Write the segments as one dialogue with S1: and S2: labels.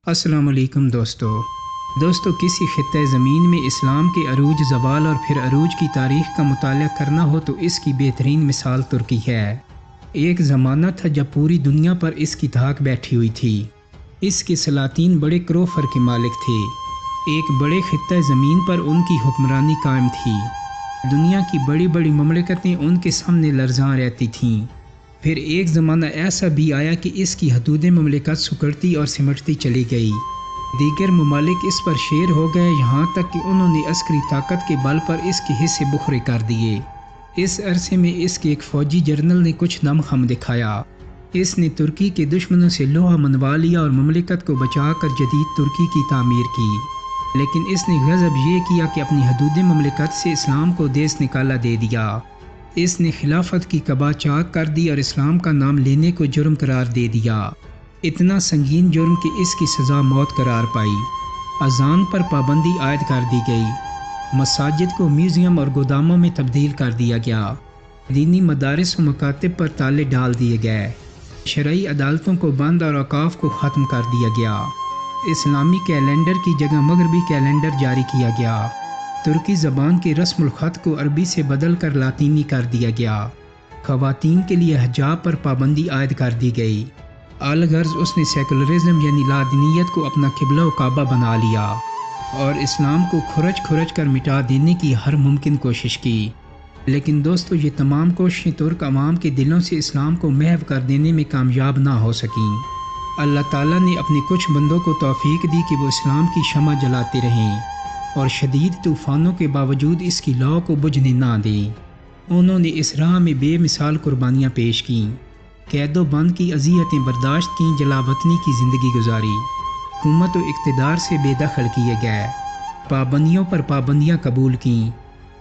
S1: السلام علیکم دوستو کسی خطۂ زمین میں اسلام کے عروج زوال اور پھر عروج کی تاریخ کا مطالعہ کرنا ہو تو اس کی بہترین مثال ترکی ہے۔ ایک زمانہ تھا جب پوری دنیا پر اس کی دھاک بیٹھی ہوئی تھی۔ اس کے سلاطین بڑے کروفر کے مالک تھے۔ ایک بڑے خطۂ زمین پر ان کی حکمرانی قائم تھی۔ دنیا کی بڑی بڑی مملکتیں ان کے سامنے لرزاں رہتی تھیں۔ پھر ایک زمانہ ایسا بھی آیا کہ اس کی حدود مملکت سکڑتی اور سمٹتی چلی گئی۔ دیگر ممالک اس پر شیر ہو گئے، یہاں تک کہ انہوں نے عسکری طاقت کے بل پر اس کے حصے بکھرے کر دیے۔ اس عرصے میں اس کے ایک فوجی جنرل نے کچھ دم خم دکھایا۔ اس نے ترکی کے دشمنوں سے لوہا منوا لیا اور مملکت کو بچا کر جدید ترکی کی تعمیر کی۔ لیکن اس نے غضب یہ کیا کہ اپنی حدود مملکت سے اسلام کو دیس نکالا دے دیا۔ اس نے خلافت کی قبا چاک کر دی اور اسلام کا نام لینے کو جرم قرار دے دیا۔ اتنا سنگین جرم کہ اس کی سزا موت قرار پائی۔ اذان پر پابندی عائد کر دی گئی۔ مساجد کو میوزیم اور گوداموں میں تبدیل کر دیا گیا۔ دینی مدارس و مکاتب پر تالے ڈال دیے گئے۔ شرعی عدالتوں کو بند اور اوقاف کو ختم کر دیا گیا۔ اسلامی کیلنڈر کی جگہ مغربی کیلنڈر جاری کیا گیا۔ ترکی زبان کے رسم الخط کو عربی سے بدل کر لاطینی کر دیا گیا۔ خواتین کے لیے حجاب پر پابندی عائد کر دی گئی۔ الغرض اس نے سیکولرزم یعنی لادینیت کو اپنا قبلہ و کعبہ بنا لیا اور اسلام کو کھرچ کھرچ کر مٹا دینے کی ہر ممکن کوشش کی۔ لیکن دوستو، یہ تمام کوششیں ترک عوام کے دلوں سے اسلام کو محو کر دینے میں کامیاب نہ ہو سکیں۔ اللہ تعالیٰ نے اپنے کچھ بندوں کو توفیق دی کہ وہ اسلام کی شمع جلاتے رہیں اور شدید طوفانوں کے باوجود اس کی لو کو بجھنے نہ دیں۔ انہوں نے اس راہ میں بے مثال قربانیاں پیش کیں، قید و بند کی اذیتیں برداشت کیں، جلا وطنی کی زندگی گزاری، حکومت و اقتدار سے بے دخل کیے گئے، پابندیوں پر پابندیاں قبول کیں،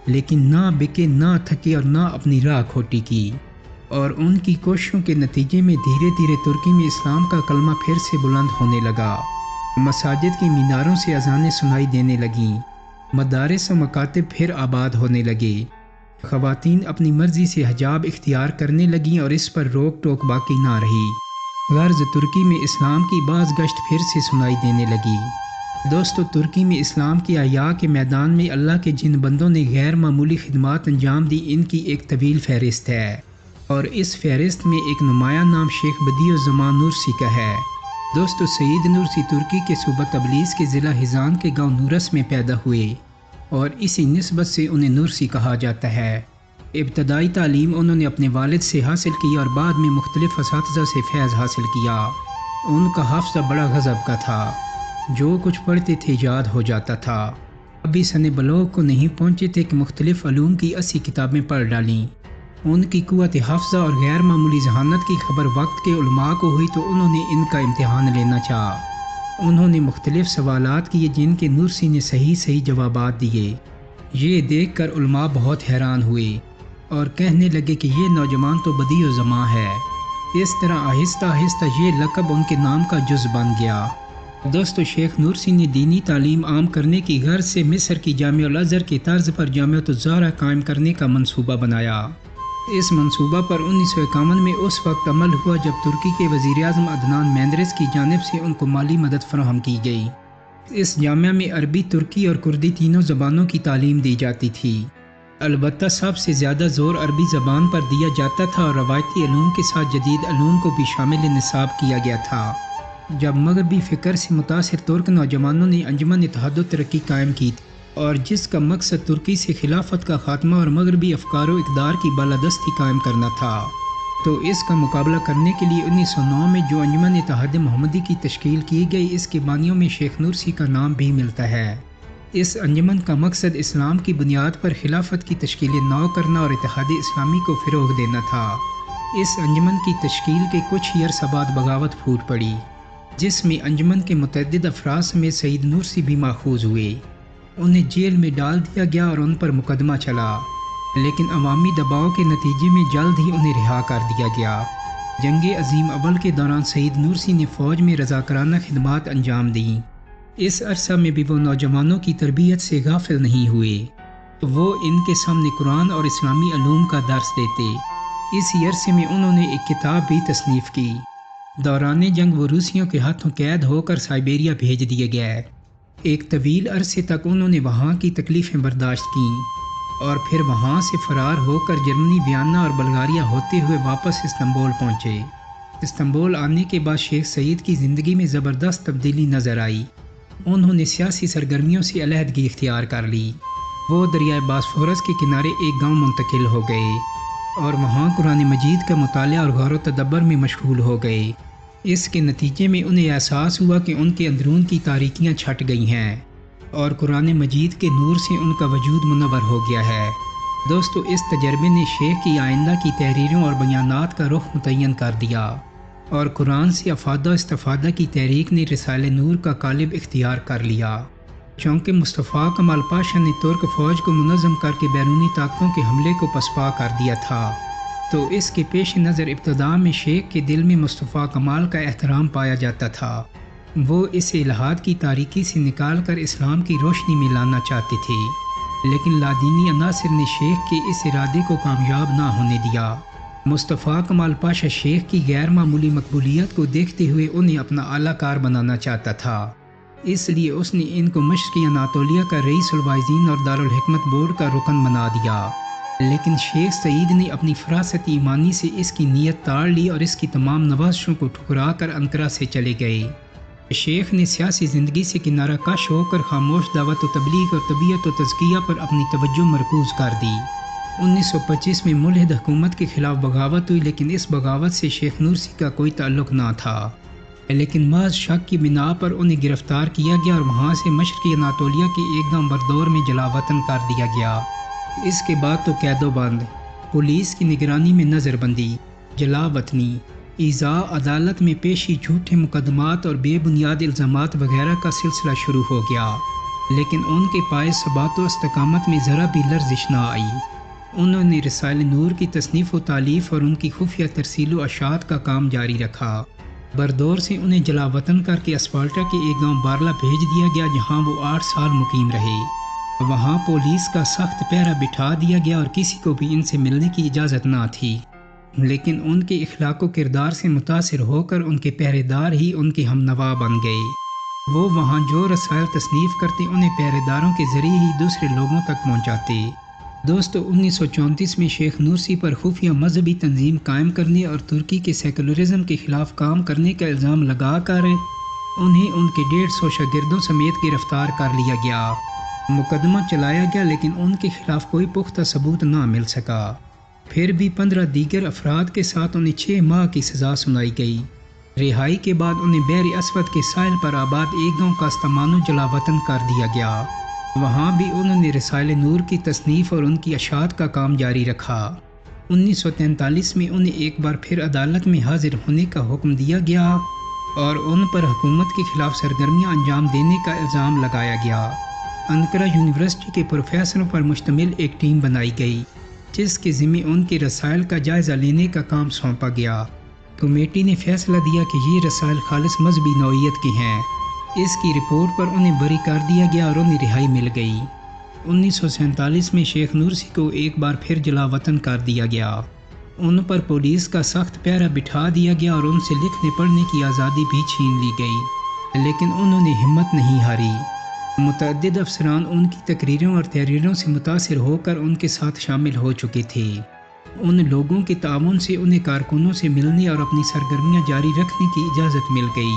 S1: لیکن نہ بکے، نہ تھکے اور نہ اپنی راہ کھوٹی کی۔ اور ان کی کوششوں کے نتیجے میں دھیرے دھیرے ترکی میں اسلام کا کلمہ پھر سے بلند ہونے لگا۔ مساجد کی میناروں سے اذانیں سنائی دینے لگیں، مدارس و مکاتب پھر آباد ہونے لگے، خواتین اپنی مرضی سے حجاب اختیار کرنے لگیں اور اس پر روک ٹوک باقی نہ رہی۔ غرض ترکی میں اسلام کی باز گشت پھر سے سنائی دینے لگی۔ دوستو، ترکی میں اسلام کے احیاء کے میدان میں اللہ کے جن بندوں نے غیر معمولی خدمات انجام دی، ان کی ایک طویل فہرست ہے، اور اس فہرست میں ایک نمایاں نام شیخ بدیع الزمان نورسی کا ہے۔ دوستو، سید نورسی ترکی کے صوبہ تبریز کے ضلع ہیزان کے گاؤں نورس میں پیدا ہوئے اور اسی نسبت سے انہیں نورسی کہا جاتا ہے۔ ابتدائی تعلیم انہوں نے اپنے والد سے حاصل کی اور بعد میں مختلف اساتذہ سے فیض حاصل کیا۔ ان کا حافظہ بڑا غضب کا تھا، جو کچھ پڑھتے تھے یاد ہو جاتا تھا۔ ابھی سن بلوغ کو نہیں پہنچے تھے کہ مختلف علوم کی 80 کتابیں پڑھ ڈالیں۔ ان کی قوت حافظہ اور غیر معمولی ذہانت کی خبر وقت کے علماء کو ہوئی تو انہوں نے ان کا امتحان لینا چاہا۔ انہوں نے مختلف سوالات کیے جن کے نورسی نے صحیح جوابات دیے۔ یہ دیکھ کر علماء بہت حیران ہوئے اور کہنے لگے کہ یہ نوجوان تو بدیع الزمان ہے۔ اس طرح آہستہ آہستہ یہ لقب ان کے نام کا جز بن گیا۔ دوستو، شیخ نورسی نے دینی تعلیم عام کرنے کی غرض سے مصر کی جامع الازہر کی طرز پر جامعۃ الزہرا قائم کرنے کا منصوبہ بنایا۔ اس منصوبہ پر 1951 میں اس وقت عمل ہوا جب ترکی کے وزیر اعظم عدنان مینڈرس کی جانب سے ان کو مالی مدد فراہم کی گئی۔ اس جامعہ میں عربی، ترکی اور کردی تینوں زبانوں کی تعلیم دی جاتی تھی، البتہ سب سے زیادہ زور عربی زبان پر دیا جاتا تھا اور روایتی علوم کے ساتھ جدید علوم کو بھی شامل نصاب کیا گیا تھا۔ جب مغربی فکر سے متاثر ترک نوجوانوں نے انجمن اتحاد و ترقی قائم کی اور جس کا مقصد ترکی سے خلافت کا خاتمہ اور مغربی افکار و اقدار کی بالادستی قائم کرنا تھا، تو اس کا مقابلہ کرنے کے لیے 1909 میں جو انجمن اتحاد محمدی کی تشکیل کی گئی، اس کے بانیوں میں شیخ نورسی کا نام بھی ملتا ہے۔ اس انجمن کا مقصد اسلام کی بنیاد پر خلافت کی تشکیل نو کرنا اور اتحاد اسلامی کو فروغ دینا تھا۔ اس انجمن کی تشکیل کے کچھ ہی عرصہ بعد بغاوت پھوٹ پڑی، جس میں انجمن کے متعدد افراد سمیت سید نورسی بھی ماخوذ ہوئے۔ انہیں جیل میں ڈال دیا گیا اور ان پر مقدمہ چلا، لیکن عوامی دباؤ کے نتیجے میں جلد ہی انہیں رہا کر دیا گیا۔ جنگ عظیم اول کے دوران سید نورسی نے فوج میں رضاکارانہ خدمات انجام دیں۔ اس عرصہ میں بھی وہ نوجوانوں کی تربیت سے غافل نہیں ہوئے، وہ ان کے سامنے قرآن اور اسلامی علوم کا درس دیتے۔ اسی عرصے میں انہوں نے ایک کتاب بھی تصنیف کی دوران جنگ وہ روسیوں کے ہاتھوں قید ہو کر سائبیریا بھیج دیے گئے۔ ایک طویل عرصے تک انہوں نے وہاں کی تکلیفیں برداشت کیں اور پھر وہاں سے فرار ہو کر جرمنی، ویانا اور بلغاریہ ہوتے ہوئے واپس استنبول پہنچے۔ استنبول آنے کے بعد شیخ سعید کی زندگی میں زبردست تبدیلی نظر آئی۔ انہوں نے سیاسی سرگرمیوں سے علیحدگی اختیار کر لی۔ وہ دریائے باسفورس کے کنارے ایک گاؤں منتقل ہو گئے اور وہاں قرآن مجید کا مطالعہ اور غور و تدبر میں مشغول ہو گئے۔ اس کے نتیجے میں انہیں احساس ہوا کہ ان کے اندرون کی تاریکیاں چھٹ گئی ہیں اور قرآن مجید کے نور سے ان کا وجود منور ہو گیا ہے۔ دوستو، اس تجربے نے شیخ کی آئندہ کی تحریروں اور بیانات کا رخ متعین کر دیا اور قرآن سے افادہ و استفادہ کی تحریک نے رسالہ نور کا قالب اختیار کر لیا۔ چونکہ مصطفیٰ کمال پاشا نے ترک فوج کو منظم کر کے بیرونی طاقتوں کے حملے کو پسپا کر دیا تھا، تو اس کے پیش نظر ابتدا میں شیخ کے دل میں مصطفیٰ کمال کا احترام پایا جاتا تھا۔ وہ اس الحاد کی تاریکی سے نکال کر اسلام کی روشنی میں لانا چاہتے تھے، لیکن لادینی عناصر نے شیخ کے اس ارادے کو کامیاب نہ ہونے دیا۔ مصطفیٰ کمال پاشا شیخ کی غیر معمولی مقبولیت کو دیکھتے ہوئے انہیں اپنا اعلیٰ کار بنانا چاہتا تھا، اس لیے اس نے ان کو مشرقی اناطولیہ کا رئیس الواعظین اور دارالحکمت بورڈ کا رکن بنا دیا۔ لیکن شیخ سعید نے اپنی فراست ایمانی سے اس کی نیت تاڑ لی اور اس کی تمام نوازشوں کو ٹھکرا کر انقرہ سے چلے گئے۔ شیخ نے سیاسی زندگی سے کنارہ کش ہو کر خاموش دعوت و تبلیغ اور طبیعت و تزکیہ پر اپنی توجہ مرکوز کر دی۔ 1925 میں ملحد حکومت کے خلاف بغاوت ہوئی، لیکن اس بغاوت سے شیخ نورسی کا کوئی تعلق نہ تھا، لیکن محض شک کی بنا پر انہیں گرفتار کیا گیا اور وہاں سے مشرقی اناطولیہ کے ایک گاؤں بردور میں جلا وطن کر دیا گیا۔ اس کے بعد تو قید و بند، پولیس کی نگرانی میں نظر بندی، جلا وطنی، ایذاء، عدالت میں پیشی، جھوٹے مقدمات اور بے بنیاد الزامات وغیرہ کا سلسلہ شروع ہو گیا، لیکن ان کے پائے ثبات و استقامت میں ذرا بھی لرزش نہ آئی۔ انہوں نے رسالہ نور کی تصنیف و تالیف اور ان کی خفیہ ترسیل و اشاعت کا کام جاری رکھا۔ بردور سے انہیں جلا وطن کر کے اسفالٹا کے ایک گاؤں بارلا بھیج دیا گیا، جہاں وہ 8 سال مقیم رہے۔ وہاں پولیس کا سخت پہرا بٹھا دیا گیا اور کسی کو بھی ان سے ملنے کی اجازت نہ تھی، لیکن ان کے اخلاق و کردار سے متاثر ہو کر ان کے پہرے دار ہی ان کے ہم نوا بن گئے۔ وہ وہاں جو رسائل تصنیف کرتے انہیں پہرے داروں کے ذریعے ہی دوسرے لوگوں تک پہنچاتے۔ دوستو، 1934 میں شیخ نورسی پر خفیہ مذہبی تنظیم قائم کرنے اور ترکی کے سیکولرزم کے خلاف کام کرنے کا الزام لگا کر انہیں ان کے 150 شاگردوں سمیت گرفتار کر لیا گیا۔ مقدمہ چلایا گیا، لیکن ان کے خلاف کوئی پختہ ثبوت نہ مل سکا۔ پھر بھی 15 دیگر افراد کے ساتھ انہیں 6 ماہ کی سزا سنائی گئی۔ رہائی کے بعد انہیں بحر اسود کے ساحل پر آباد ایک گاؤں کا استمانو جلا وطن کر دیا گیا۔ وہاں بھی انہوں نے رسالہ نور کی تصنیف اور ان کی اشاعت کا کام جاری رکھا۔ 1943 میں انہیں ایک بار پھر عدالت میں حاضر ہونے کا حکم دیا گیا اور ان پر حکومت کے خلاف سرگرمیاں انجام دینے کا الزام لگایا گیا۔ انقرہ یونیورسٹی کے پروفیسروں پر مشتمل ایک ٹیم بنائی گئی، جس کے ذمہ ان کے رسائل کا جائزہ لینے کا کام سونپا گیا۔ کمیٹی نے فیصلہ دیا کہ یہ رسائل خالص مذہبی نوعیت کے ہیں۔ اس کی رپورٹ پر انہیں بری کر دیا گیا اور انہیں رہائی مل گئی۔ 1947 میں شیخ نورسی کو ایک بار پھر جلا وطن کر دیا گیا۔ ان پر پولیس کا سخت پہرا بٹھا دیا گیا اور ان سے لکھنے پڑھنے کی آزادی بھی چھین لی گئی، لیکن انہوں نے ہمت نہیں ہاری۔ متعدد افسران ان کی تقریروں اور تحریروں سے متاثر ہو کر ان کے ساتھ شامل ہو چکے تھے۔ ان لوگوں کے تعاون سے انہیں کارکنوں سے ملنے اور اپنی سرگرمیاں جاری رکھنے کی اجازت مل گئی۔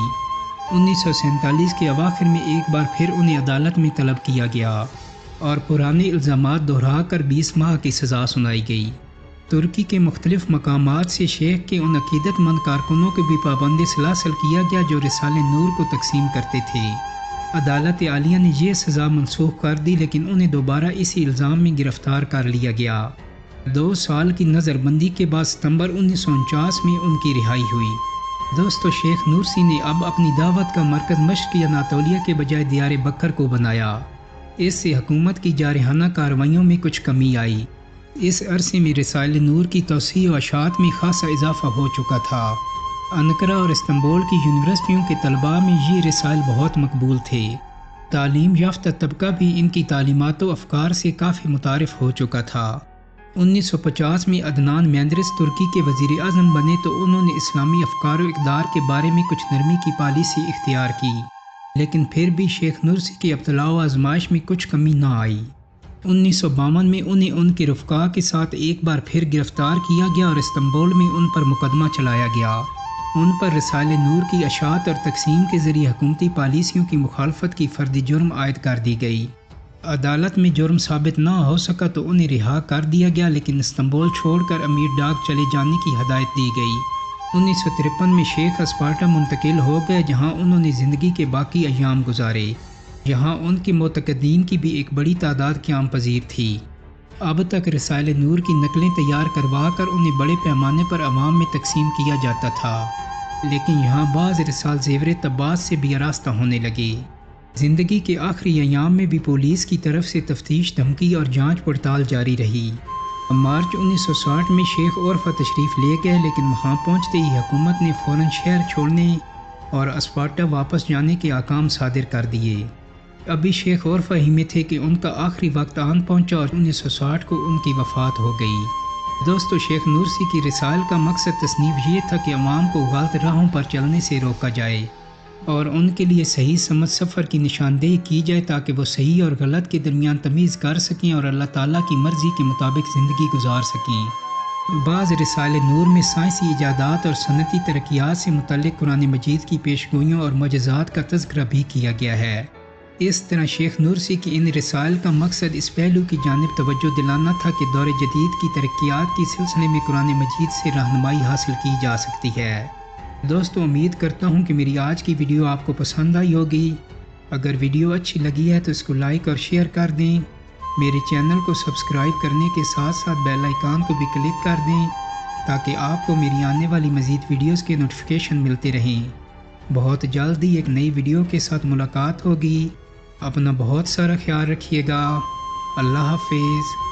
S1: 1947 کے اواخر میں ایک بار پھر انہیں عدالت میں طلب کیا گیا اور پرانے الزامات دہرا کر 20 ماہ کی سزا سنائی گئی۔ ترکی کے مختلف مقامات سے شیخ کے ان عقیدت مند کارکنوں کو بھی پابند سلاسل کیا گیا جو رسالہ نور کو تقسیم کرتے تھے۔ عدالت عالیہ نے یہ سزا منسوخ کر دی، لیکن انہیں دوبارہ اسی الزام میں گرفتار کر لیا گیا۔ 2 سال کی نظر بندی کے بعد ستمبر 1949 میں ان کی رہائی ہوئی۔ دوستو، شیخ نورسی نے اب اپنی دعوت کا مرکز مشرقی اناطولیہ کے بجائے دیار بکر کو بنایا۔ اس سے حکومت کی جارحانہ کارروائیوں میں کچھ کمی آئی۔ اس عرصے میں رسالہ نور کی توسیع و اشاعت میں خاصا اضافہ ہو چکا تھا۔ انقرہ اور استنبول کی یونیورسٹیوں کے طلباء میں یہ رسائل بہت مقبول تھے۔ تعلیم یافتہ طبقہ بھی ان کی تعلیمات و افکار سے کافی متعارف ہو چکا تھا۔ 1950 میں عدنان مینڈرس ترکی کے وزیر اعظم بنے تو انہوں نے اسلامی افکار و اقدار کے بارے میں کچھ نرمی کی پالیسی اختیار کی، لیکن پھر بھی شیخ نرسی کی ابتلاء و آزمائش میں کچھ کمی نہ آئی۔ 1952 میں انہیں ان کے رفقا کے ساتھ ایک بار پھر گرفتار کیا گیا اور استنبول میں ان پر مقدمہ چلایا گیا۔ ان پر رسائل نور کی اشاعت اور تقسیم کے ذریعے حکومتی پالیسیوں کی مخالفت کی فردی جرم عائد کر دی گئی۔ عدالت میں جرم ثابت نہ ہو سکا تو انہیں رہا کر دیا گیا، لیکن استنبول چھوڑ کر امیر ڈاک چلے جانے کی ہدایت دی گئی۔ 1953 میں شیخ اسپارٹا منتقل ہو گئے، جہاں انہوں نے زندگی کے باقی ایام گزارے، جہاں ان کے معتقدین کی بھی ایک بڑی تعداد قیام پذیر تھی۔ اب تک رسائل نور کی نقلیں تیار کروا کر انہیں بڑے پیمانے پر عوام میں تقسیم کیا جاتا تھا، لیکن یہاں بعض رسال زیور تبعات سے بھی آراستہ ہونے لگے۔ زندگی کے آخری ایام میں بھی پولیس کی طرف سے تفتیش، دھمکی اور جانچ پڑتال جاری رہی۔ مارچ 1960 میں شیخ عرفہ تشریف لے گئے، لیکن وہاں پہنچتے ہی حکومت نے فوراً شہر چھوڑنے اور اسپارٹا واپس جانے کے احکام صادر کر دیے۔ ابھی شیخ عرفہ ہی میں تھے کہ ان کا آخری وقت آن پہنچا اور 1960 کو ان کی وفات ہو گئی۔ دوستو، شیخ نرسی کی رسائل کا مقصد تصنیف یہ تھا کہ عوام کو غلط راہوں پر چلنے سے روکا جائے اور ان کے لیے صحیح سمت سفر کی نشاندہی کی جائے، تاکہ وہ صحیح اور غلط کے درمیان تمیز کر سکیں اور اللہ تعالیٰ کی مرضی کے مطابق زندگی گزار سکیں۔ بعض رسائل نور میں سائنسی ایجادات اور صنعتی ترقیات سے متعلق قرآن مجید کی پیشگوئیوں اور معجزات کا تذکرہ بھی کیا گیا ہے۔ اس طرح شیخ نرسی کی ان رسائل کا مقصد اس پہلو کی جانب توجہ دلانا تھا کہ دور جدید کی ترقیات کی سلسلے میں قرآن مجید سے رہنمائی حاصل کی جا سکتی ہے۔ دوستو، امید کرتا ہوں کہ میری آج کی ویڈیو آپ کو پسند آئی ہوگی۔ اگر ویڈیو اچھی لگی ہے تو اس کو لائک اور شیئر کر دیں۔ میرے چینل کو سبسکرائب کرنے کے ساتھ ساتھ بیل آئیکن کو بھی کلک کر دیں تاکہ آپ کو میری آنے والی مزید ویڈیوز کے نوٹیفیکیشن ملتے رہیں۔ بہت جلد ہی ایک نئی ویڈیو کے ساتھ ملاقات ہوگی۔ اپنا بہت سارا خیال رکھیے گا۔ اللہ حافظ۔